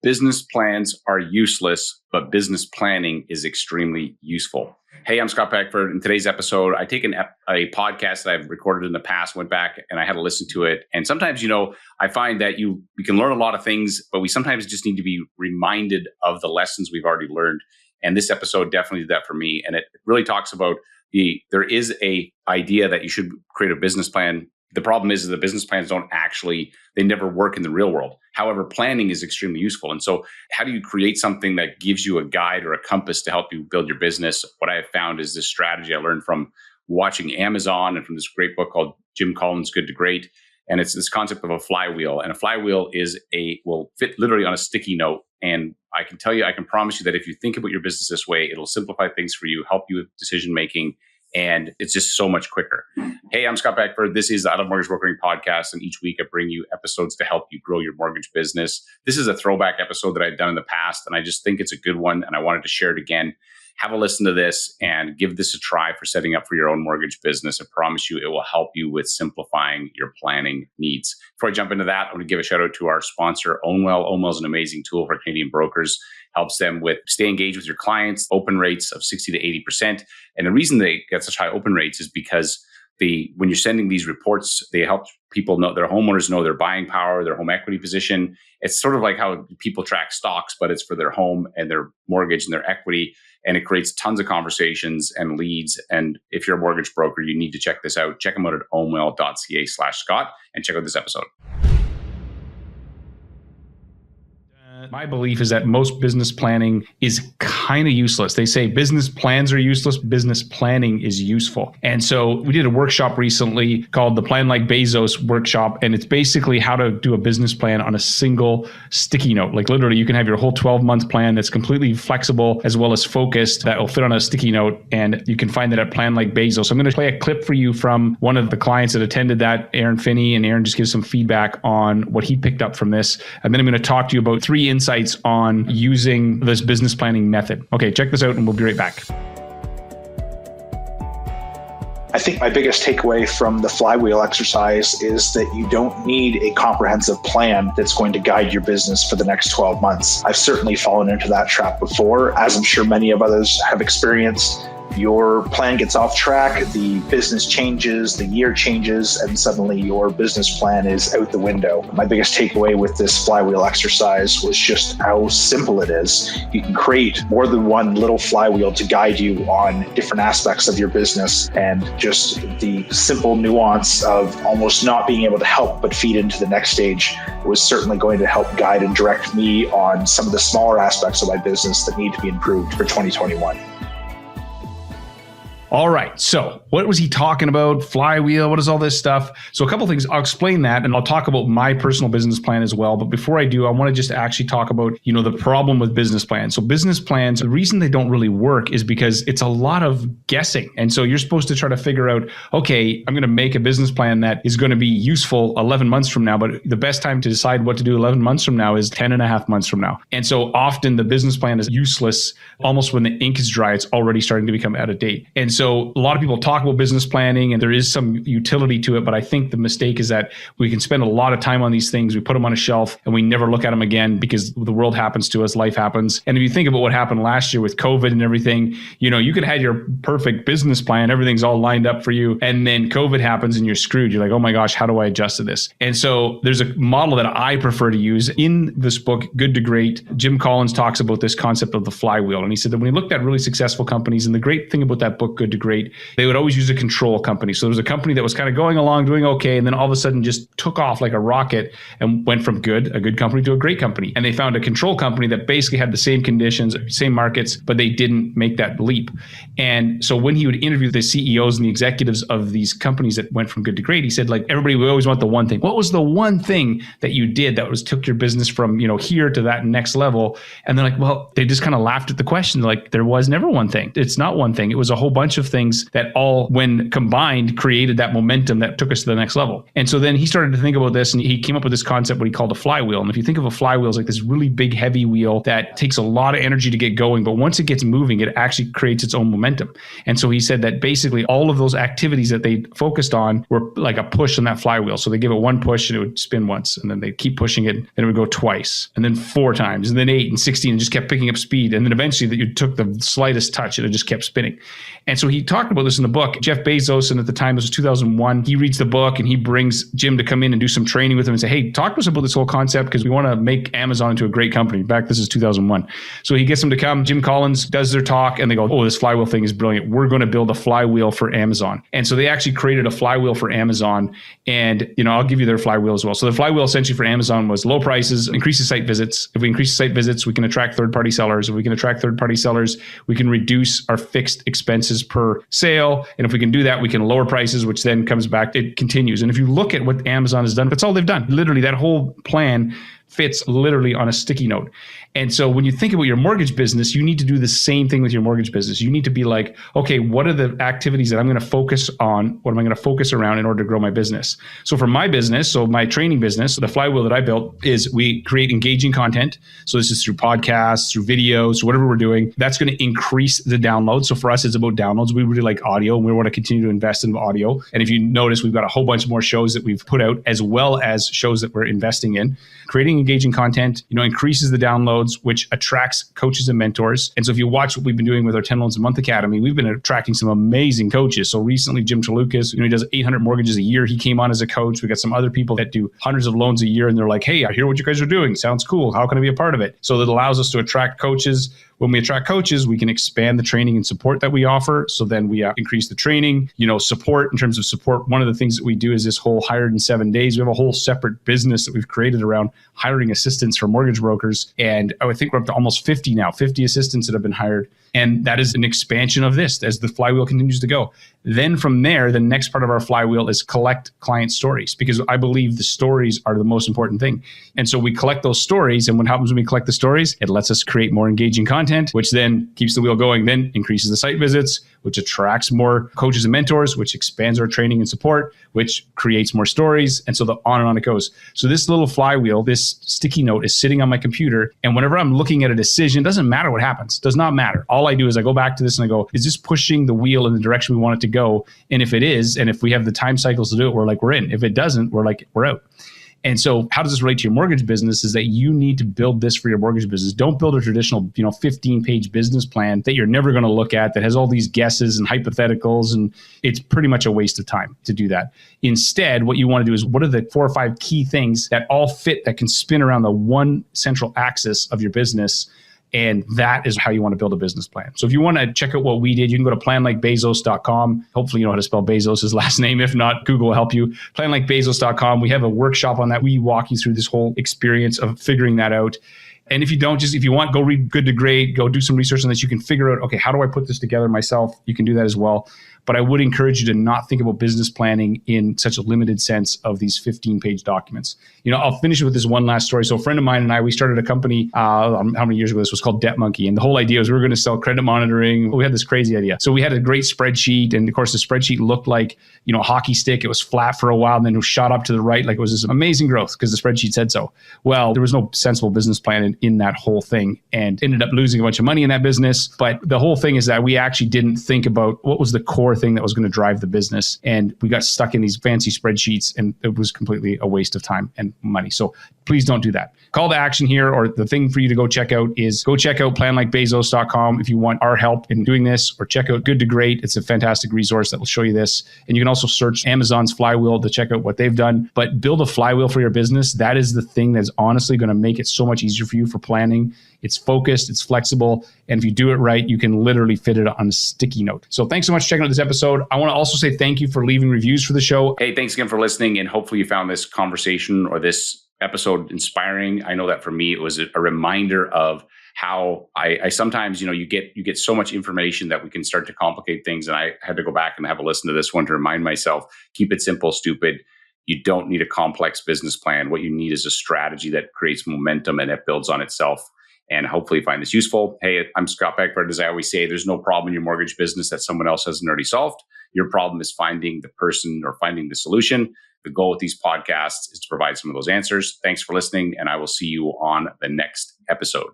Business plans are useless, but business planning is extremely useful. Hey, I'm Scott Beckford. In today's episode, I take a podcast that I've recorded in the past, went back and I had to listen to it. And sometimes, I find that we can learn a lot of things, but we sometimes just need to be reminded of the lessons we've already learned. And this episode definitely did that for me. And it really talks about there is a idea that you should create a business plan. The problem is the business plans they never work in the real world. However, planning is extremely useful. And so how do you create something that gives you a guide or a compass to help you build your business? What I have found is this strategy I learned from watching Amazon and from this great book called Jim Collins' Good to Great. And it's this concept of a flywheel. And a flywheel will fit literally on a sticky note. And I can promise you that if you think about your business this way, it'll simplify things for you, help you with decision making. And it's just so much quicker. Hey, I'm Scott Beckford. This is the Out of Mortgage Brokering Podcast. And each week I bring you episodes to help you grow your mortgage business. This is a throwback episode that I've done in the past. And I just think it's a good one. And I wanted to share it again. Have a listen to this and give this a try for setting up for your own mortgage business. I promise you it will help you with simplifying your planning needs. Before I jump into that, I want to give a shout out to our sponsor, Ownwell. Ownwell is an amazing tool for Canadian brokers. Helps them with stay engaged with your clients, open rates of 60 to 80%. And the reason they get such high open rates is because when you're sending these reports, they help people know, their homeowners know their buying power, their home equity position. It's sort of like how people track stocks, but it's for their home and their mortgage and their equity. And it creates tons of conversations and leads. And if you're a mortgage broker, you need to check this out. Check them out at ownwell.ca/Scott and check out this episode. My belief is that most business planning is kind of useless. They say business plans are useless, business planning is useful. And so we did a workshop recently called the Plan Like Bezos workshop. And it's basically how to do a business plan on a single sticky note. Like literally you can have your whole 12-month plan that's completely flexible as well as focused that will fit on a sticky note. And you can find that at Plan Like Bezos. So I'm going to play a clip for you from one of the clients that attended that, Aaron Finney, and Aaron just gives some feedback on what he picked up from this. And then I'm going to talk to you about 3 insights on using this business planning method. Okay, check this out and we'll be right back. I think my biggest takeaway from the flywheel exercise is that you don't need a comprehensive plan that's going to guide your business for the next 12 months. I've certainly fallen into that trap before, as I'm sure many of others have experienced. Your plan gets off track, the business changes, the year changes, and suddenly your business plan is out the window. My biggest takeaway with this flywheel exercise was just how simple it is. You can create more than one little flywheel to guide you on different aspects of your business, and just the simple nuance of almost not being able to help but feed into the next stage was certainly going to help guide and direct me on some of the smaller aspects of my business that need to be improved for 2021. All right. So what was he talking about? Flywheel? What is all this stuff? So a couple of things. I'll explain that and I'll talk about my personal business plan as well. But before I do, I want to just actually talk about, the problem with business plans. So business plans, the reason they don't really work is because it's a lot of guessing. And so you're supposed to try to figure out, okay, I'm going to make a business plan that is going to be useful 11 months from now. But the best time to decide what to do 11 months from now is 10 and a half months from now. And so often the business plan is useless almost when the ink is dry. It's already starting to become out of date. And so a lot of people talk about business planning and there is some utility to it, but I think the mistake is that we can spend a lot of time on these things. We put them on a shelf and we never look at them again because the world happens to us, life happens. And if you think about what happened last year with COVID and everything, you could have had your perfect business plan, everything's all lined up for you. And then COVID happens and you're screwed. You're like, oh my gosh, how do I adjust to this? And so there's a model that I prefer to use in this book, Good to Great. Jim Collins talks about this concept of the flywheel. And he said that when he looked at really successful companies, and the great thing about that book, Good to Great, they would always use a control company. So there was a company that was kind of going along, doing okay, and then all of a sudden just took off like a rocket and went from a good company to a great company. And they found a control company that basically had the same conditions, same markets, but they didn't make that leap. And so when he would interview the CEOs and the executives of these companies that went from good to great, he said, like, everybody, we always want the one thing. What was the one thing that you did that took your business from, here to that next level? And they're like, well, they just kind of laughed at the question. Like, there was never one thing. It's not one thing. It was a whole bunch bunch of things that all, when combined, created that momentum that took us to the next level. And so then he started to think about this, and he came up with this concept, what he called a flywheel. And if you think of a flywheel as like this really big, heavy wheel that takes a lot of energy to get going, but once it gets moving, it actually creates its own momentum. And so he said that basically all of those activities that they focused on were like a push on that flywheel. So they give it one push and it would spin once, and then they keep pushing it, and it would go twice, and then 4 times, and then 8 and 16, and just kept picking up speed. And then eventually that you took the slightest touch and it just kept spinning. And so he talked about this in the book. Jeff Bezos, and at the time, this was 2001, he reads the book and he brings Jim to come in and do some training with him and say, hey, talk to us about this whole concept because we want to make Amazon into a great company. In fact, this is 2001. So he gets him to come. Jim Collins does their talk and they go, oh, this flywheel thing is brilliant. We're going to build a flywheel for Amazon. And so they actually created a flywheel for Amazon. And, I'll give you their flywheel as well. So the flywheel essentially for Amazon was low prices, increase the site visits. If we increase the site visits, we can attract third-party sellers. If we can attract third-party sellers, we can reduce our fixed expenses per sale. And if we can do that, we can lower prices, which then comes back, it continues. And if you look at what Amazon has done, that's all they've done. Literally, that whole plan fits literally on a sticky note. And so when you think about your mortgage business, you need to do the same thing with your mortgage business. You need to be like, okay, what are the activities that I'm going to focus on? What am I going to focus around in order to grow my business? So for my business, so my training business, the flywheel that I built is we create engaging content. So this is through podcasts, through videos, whatever we're doing. That's going to increase the downloads. So for us, it's about downloads. We really like audio and we want to continue to invest in audio. And if you notice, we've got a whole bunch more shows that we've put out as well as shows that we're investing in. Creating engaging content, increases the downloads, which attracts coaches and mentors. And so if you watch what we've been doing with our 10 Loans a Month Academy, we've been attracting some amazing coaches. So recently, Jim Chalukas, he does 800 mortgages a year. He came on as a coach. We got some other people that do hundreds of loans a year. And they're like, hey, I hear what you guys are doing. Sounds cool. How can I be a part of it? So that allows us to attract coaches. When we attract coaches, we can expand the training and support that we offer. So then we increase the training, support. In terms of support, one of the things that we do is this whole hired in 7 days. We have a whole separate business that we've created around hiring assistants for mortgage brokers. And I think we're up to almost 50 now, 50 assistants that have been hired. And that is an expansion of this as the flywheel continues to go. Then from there, the next part of our flywheel is collect client stories, because I believe the stories are the most important thing. And so we collect those stories. And what happens when we collect the stories? It lets us create more engaging content, which then keeps the wheel going, then increases the site visits, which attracts more coaches and mentors, which expands our training and support, which creates more stories. And so on and on it goes. So this little flywheel, this sticky note is sitting on my computer. And whenever I'm looking at a decision, it doesn't matter what happens. It does not matter. All I do is I go back to this and I go, is this pushing the wheel in the direction we want it to go? And if it is, and if we have the time cycles to do it, we're in. If it doesn't, we're out. And so how does this relate to your mortgage business is that you need to build this for your mortgage business. Don't build a traditional, 15-page business plan that you're never going to look at, that has all these guesses and hypotheticals. And it's pretty much a waste of time to do that. Instead, what you want to do is what are the 4 or 5 key things that all fit, that can spin around the one central axis of your business. And that is how you want to build a business plan. So if you want to check out what we did, you can go to planlikebezos.com. Hopefully you know how to spell Bezos' last name. If not, Google will help you. Planlikebezos.com. We have a workshop on that. We walk you through this whole experience of figuring that out. And if you don't, if you want, go read Good to Great, go do some research on this. You can figure out, okay, how do I put this together myself? You can do that as well. But I would encourage you to not think about business planning in such a limited sense of these 15-page documents. I'll finish with this one last story. So a friend of mine and I, we started a company, how many years ago? This was called Debt Monkey. And the whole idea was we were going to sell credit monitoring. We had this crazy idea. So we had a great spreadsheet. And of course, the spreadsheet looked like, a hockey stick. It was flat for a while and then it was shot up to the right. Like it was this amazing growth because the spreadsheet said so. Well, there was no sensible business plan in that whole thing and ended up losing a bunch of money in that business. But the whole thing is that we actually didn't think about what was the core thing that was going to drive the business. And we got stuck in these fancy spreadsheets and it was completely a waste of time and money. So please don't do that. Call to action here, or the thing for you to go check out is go check out planlikebezos.com if you want our help in doing this, or check out Good to Great. It's a fantastic resource that will show you this. And you can also search Amazon's flywheel to check out what they've done. But build a flywheel for your business. That is the thing that's honestly going to make it so much easier for you for planning. It's focused, it's flexible, and if you do it right, you can literally fit it on a sticky note. So thanks so much for checking out this episode. I want to also say thank you for leaving reviews for the show. Hey, thanks again for listening, and hopefully you found this conversation or this episode inspiring. I know that for me, it was a reminder of how I sometimes, you get so much information that we can start to complicate things. And I had to go back and have a listen to this one to remind myself, keep it simple, stupid. You don't need a complex business plan. What you need is a strategy that creates momentum and it builds on itself. and hopefully find this useful. Hey, I'm Scott Beckford. As I always say, there's no problem in your mortgage business that someone else hasn't already solved. Your problem is finding the person or finding the solution. The goal with these podcasts is to provide some of those answers. Thanks for listening, and I will see you on the next episode.